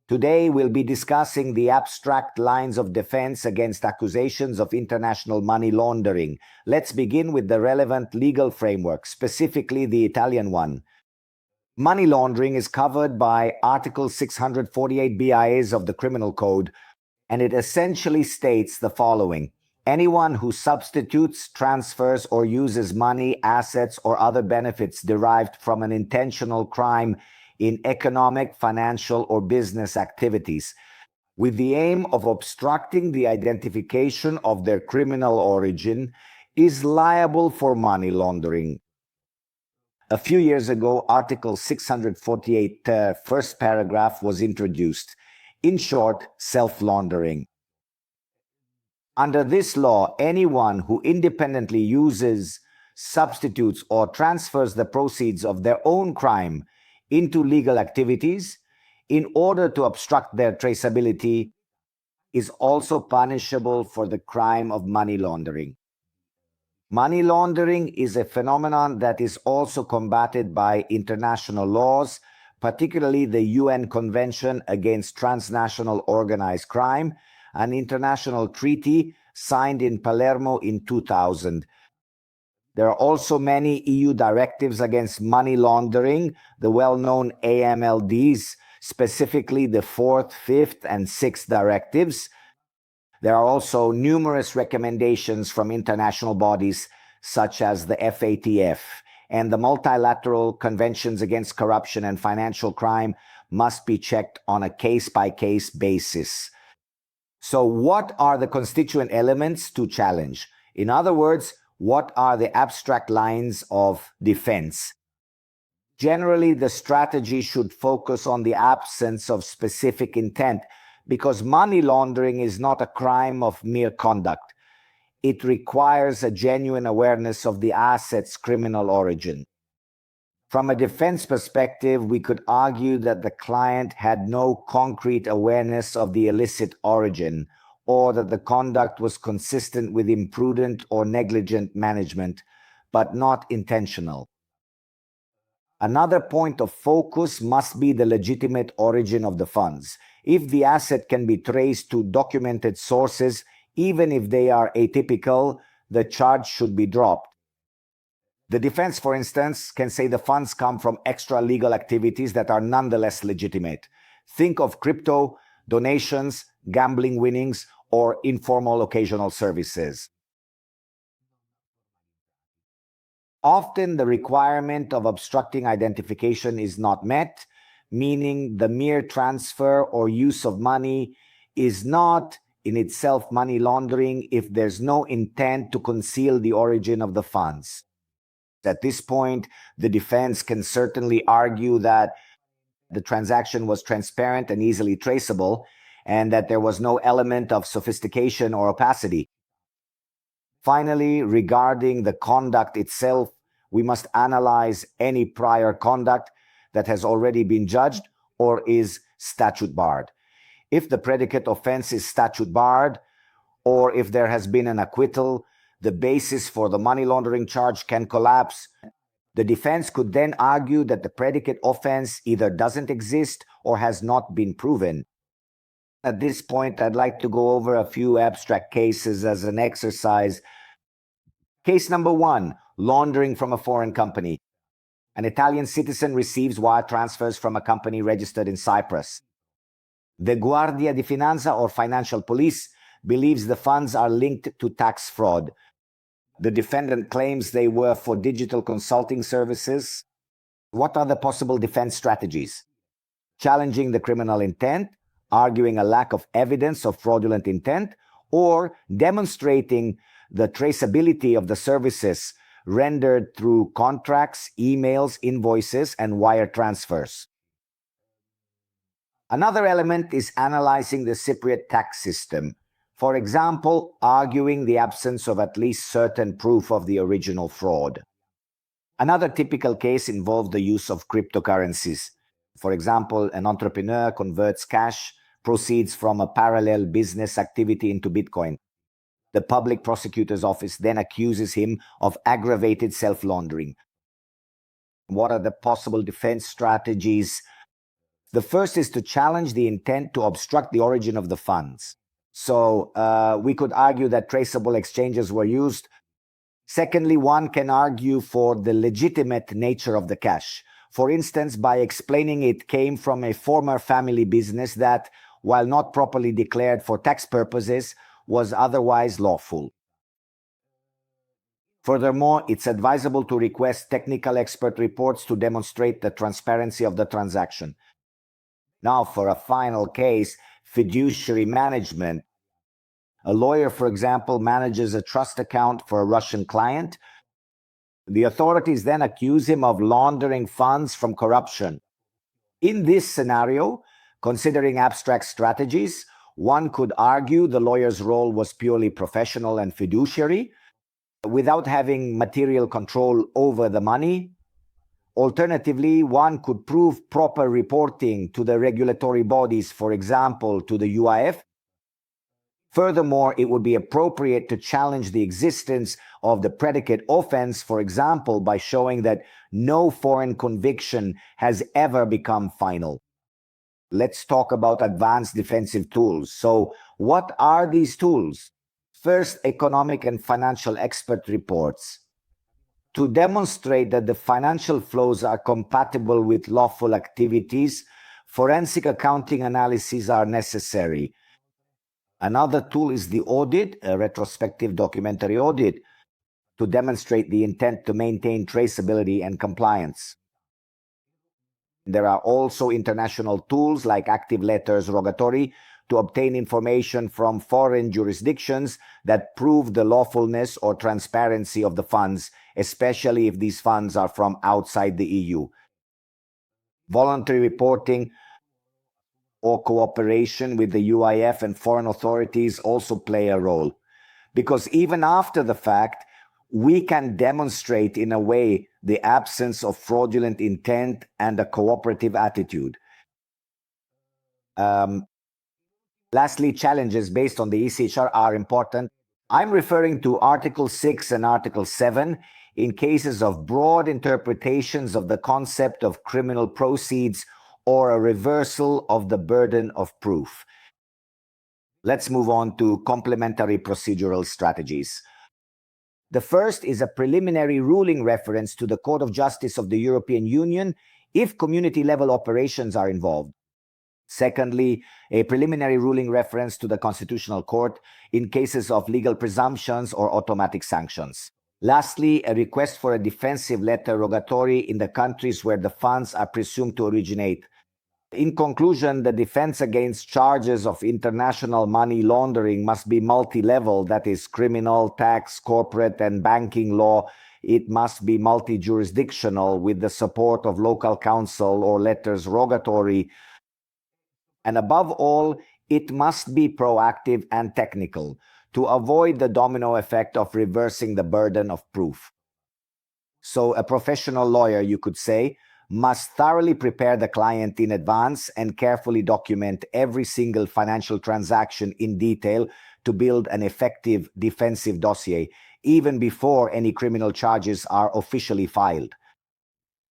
Today, we'll be discussing the abstract lines of defense against accusations of international money laundering. Let's begin with the relevant legal framework, specifically the Italian one. Money laundering is covered by Article 648 BIAs of the Criminal Code, and it essentially states the following. Anyone who substitutes, transfers, or uses money, assets, or other benefits derived from an intentional crime in economic, financial, or business activities with the aim of obstructing the identification of their criminal origin is liable for money laundering. A few years ago, Article 648, first paragraph was introduced. In short, self-laundering. Under this law, anyone who independently uses, substitutes, or transfers the proceeds of their own crime into legal activities in order to obstruct their traceability is also punishable for the crime of money laundering. Money laundering is a phenomenon that is also combated by international laws, particularly the UN Convention Against Transnational Organized Crime, an international treaty signed in Palermo in 2000. There are also many EU directives against money laundering, the well-known AMLDs, specifically the 4th, 5th, and 6th directives. There are also numerous recommendations from international bodies such as the FATF, and the multilateral conventions against corruption and financial crime must be checked on a case-by-case basis. So what are the constituent elements to challenge? In other words, what are the abstract lines of defense? Generally, the strategy should focus on the absence of specific intent because money laundering is not a crime of mere conduct. It requires a genuine awareness of the asset's criminal origin. From a defense perspective, we could argue that the client had no concrete awareness of the illicit origin, or that the conduct was consistent with imprudent or negligent management, but not intentional. Another point of focus must be the legitimate origin of the funds. If the asset can be traced to documented sources, even if they are atypical, the charge should be dropped. The defense, for instance, can say the funds come from extra-legal activities that are nonetheless legitimate. Think of crypto, donations, gambling winnings, or informal occasional services. Often the requirement of obstructing identification is not met, meaning the mere transfer or use of money is not in itself money laundering if there's no intent to conceal the origin of the funds. At this point, the defense can certainly argue that the transaction was transparent and easily traceable, and that there was no element of sophistication or opacity. Finally, regarding the conduct itself, we must analyze any prior conduct that has already been judged or is statute barred. If the predicate offense is statute barred, or if there has been an acquittal, the basis for the money laundering charge can collapse. The defense could then argue that the predicate offense either doesn't exist or has not been proven. At this point, I'd like to go over a few abstract cases as an exercise. Case number 1, laundering from a foreign company. An Italian citizen receives wire transfers from a company registered in Cyprus. The Guardia di Finanza, or financial police, believes the funds are linked to tax fraud. The defendant claims they were for digital consulting services. What are the possible defense strategies? Challenging the criminal intent, arguing a lack of evidence of fraudulent intent, or demonstrating the traceability of the services rendered through contracts, emails, invoices, and wire transfers. Another element is analyzing the Cypriot tax system. For example, arguing the absence of at least certain proof of the original fraud. Another typical case involved the use of cryptocurrencies. For example, an entrepreneur converts cash proceeds from a parallel business activity into Bitcoin. The public prosecutor's office then accuses him of aggravated self-laundering. What are the possible defense strategies? The first is to challenge the intent to obstruct the origin of the funds. So we could argue that traceable exchanges were used. Secondly, one can argue for the legitimate nature of the cash. For instance, by explaining it came from a former family business that, while not properly declared for tax purposes, was otherwise lawful. Furthermore, it's advisable to request technical expert reports to demonstrate the transparency of the transaction. Now, for a final case, fiduciary management. A lawyer, for example, manages a trust account for a Russian client. The authorities then accuse him of laundering funds from corruption. In this scenario, considering abstract strategies, one could argue the lawyer's role was purely professional and fiduciary, without having material control over the money. Alternatively, one could prove proper reporting to the regulatory bodies, for example, to the UIF. Furthermore, it would be appropriate to challenge the existence of the predicate offense, for example, by showing that no foreign conviction has ever become final. Let's talk about advanced defensive tools. So, what are these tools? First, economic and financial expert reports. To demonstrate that the financial flows are compatible with lawful activities, forensic accounting analyses are necessary. Another tool is the audit, a retrospective documentary audit, to demonstrate the intent to maintain traceability and compliance. There are also international tools like active letters rogatory to obtain information from foreign jurisdictions that prove the lawfulness or transparency of the funds, especially if these funds are from outside the EU. Voluntary reporting or cooperation with the UIF and foreign authorities also play a role, because even after the fact, we can demonstrate in a way the absence of fraudulent intent and a cooperative attitude. Lastly, challenges based on the ECHR are important. I'm referring to Article 6 and Article 7 in cases of broad interpretations of the concept of criminal proceeds or a reversal of the burden of proof. Let's move on to complementary procedural strategies. The first is a preliminary ruling reference to the Court of Justice of the European Union if community-level operations are involved. Secondly, a preliminary ruling reference to the Constitutional Court in cases of legal presumptions or automatic sanctions. Lastly, a request for a defensive letter rogatory in the countries where the funds are presumed to originate. In conclusion, the defense against charges of international money laundering must be multi-level, that is, criminal, tax, corporate, and banking law. It must be multi-jurisdictional with the support of local counsel or letters rogatory. And above all, it must be proactive and technical to avoid the domino effect of reversing the burden of proof. So a professional lawyer, you could say, must thoroughly prepare the client in advance and carefully document every single financial transaction in detail to build an effective defensive dossier, even before any criminal charges are officially filed.